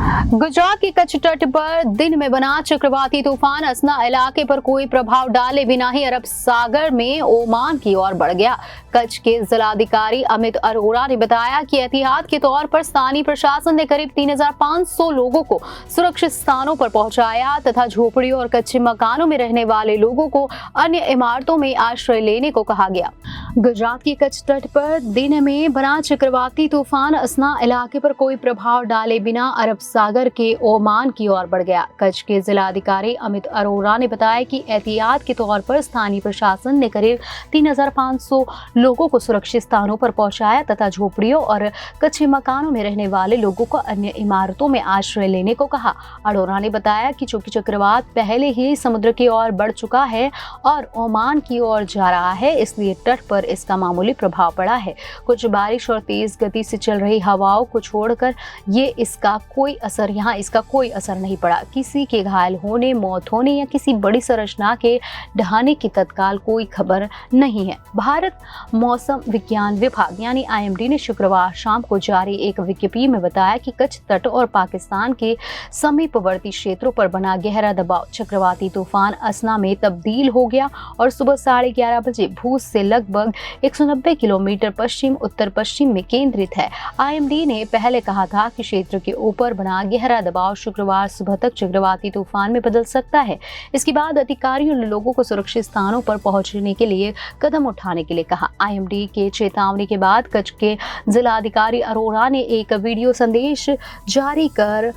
गुजरात के कच्छ तट पर दिन में बना चक्रवाती तूफान असना इलाके पर कोई प्रभाव डाले बिना ही अरब सागर में ओमान की ओर बढ़ गया। कच्छ के जिलाधिकारी अमित अरोड़ा ने बताया कि एहतियात के तौर पर स्थानीय प्रशासन ने करीब 3,500 लोगों को सुरक्षित स्थानों पर पहुंचाया तथा झोपड़ियों और कच्चे मकानों में रहने वाले लोगों को अन्य इमारतों में आश्रय लेने को कहा गया। गुजरात के कच्छ तट पर दिन में बना चक्रवाती तूफान असना इलाके पर कोई प्रभाव डाले बिना अरब सागर के ओमान की ओर बढ़ गया। कच्छ के जिलाधिकारी अमित अरोड़ा ने बताया कि एहतियात के तौर पर स्थानीय प्रशासन ने करीब 3,500 लोगों को सुरक्षित स्थानों पर पहुंचाया तथा झोपड़ियों और कच्चे मकानों में रहने वाले लोगों को अन्य इमारतों में आश्रय लेने को कहा। अरोड़ा ने बताया कि चूंकि चक्रवात पहले ही समुद्र की ओर बढ़ चुका है और ओमान की ओर जा रहा है, इसलिए तट पर इसका मामूली प्रभाव पड़ा है। कुछ बारिश और तेज गति से चल रही हवाओं को छोड़कर इसका कोई असर नहीं पड़ा। किसी के घायल होने, मौत होने या किसी बड़ी संरचना के ढहने की तत्काल कोई खबर नहीं है। भारत मौसम विज्ञान विभाग यानी IMD ने शुक्रवार शाम को जारी एक विज्ञप्ति में बताया कि कच्छ तट और पाकिस्तान के समीपवर्ती क्षेत्रों पर बना गहरा दबाव चक्रवाती तूफान असना में तब्दील हो गया और सुबह 11:30 बजे भूज से लगभग 190 किलोमीटर पश्चिम उत्तर पश्चिम में केंद्रित है। IMD ने पहले कहा था कि क्षेत्र के ऊपर बना गहरा दबाव शुक्रवार सुबह तक चक्रवाती तूफान में बदल सकता है। इसके बाद अधिकारियों ने लोगों को सुरक्षित स्थानों पर पहुंचने के लिए कदम उठाने के लिए कहा। IMD के चेतावनी के बाद कच्छ के जिलाधिकारी अरोड़ा ने एक वीडियो संदेश जारी कर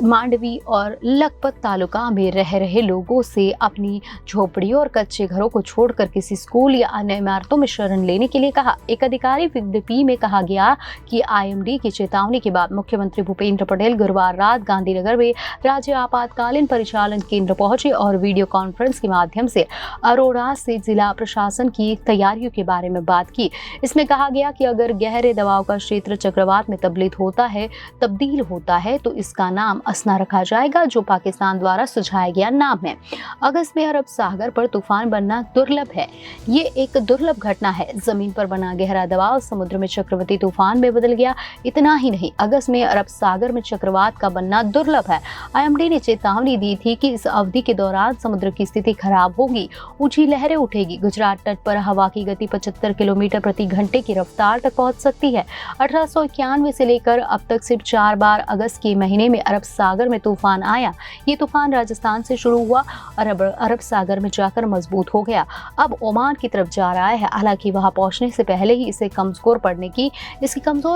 मांडवी और लखपत तालुका में रह रहे लोगों से अपनी झोपड़ियों और कच्चे घरों को छोड़कर किसी स्कूल या अन्य इमारतों में शरण लेने के लिए कहा। एक अधिकारी विज्ञप्ति में कहा गया कि IMD की चेतावनी के बाद मुख्यमंत्री भूपेंद्र पटेल गुरुवार रात गांधीनगर में राज्य आपातकालीन परिचालन केंद्र पहुंचे और वीडियो कॉन्फ्रेंस के माध्यम से अरोड़ा से जिला प्रशासन की तैयारियों के बारे में बात की। इसमें कहा गया कि अगर गहरे दबाव का क्षेत्र चक्रवात में तब्दील होता है तो इसका नाम असना रखा जाएगा, जो पाकिस्तान द्वारा सुझाया गया नाम है। अगस्त में अरब सागर पर तूफान बनना दुर्लभ है। ये एक दुर्लभ घटना है। जमीन पर बना गहरा दबाव समुद्र में चक्रवाती तूफान में बदल गया। इतना ही नहीं, अगस्त में अरब सागर में चक्रवात का बनना दुर्लभ है। IMD ने चेतावनी दी थी कि इस अवधि के दौरान समुद्र की स्थिति खराब होगी, ऊंची लहरें उठेगी। गुजरात तट पर हवा की गति 75 किलोमीटर प्रति घंटे की रफ्तार तक पहुंच सकती है। 1891 से लेकर अब तक सिर्फ 4 बार अगस्त के महीने में अरब सागर में तूफान आया। ये तूफान राजस्थान से शुरू हुआ और अरब सागर में जाकर मजबूत हो गया। अब ओमान की तरफ जा रहा है। हालांकि वहां पहुंचने से पहले ही इसके कमजोर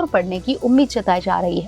पड़ने की उम्मीद जताई जा रही है।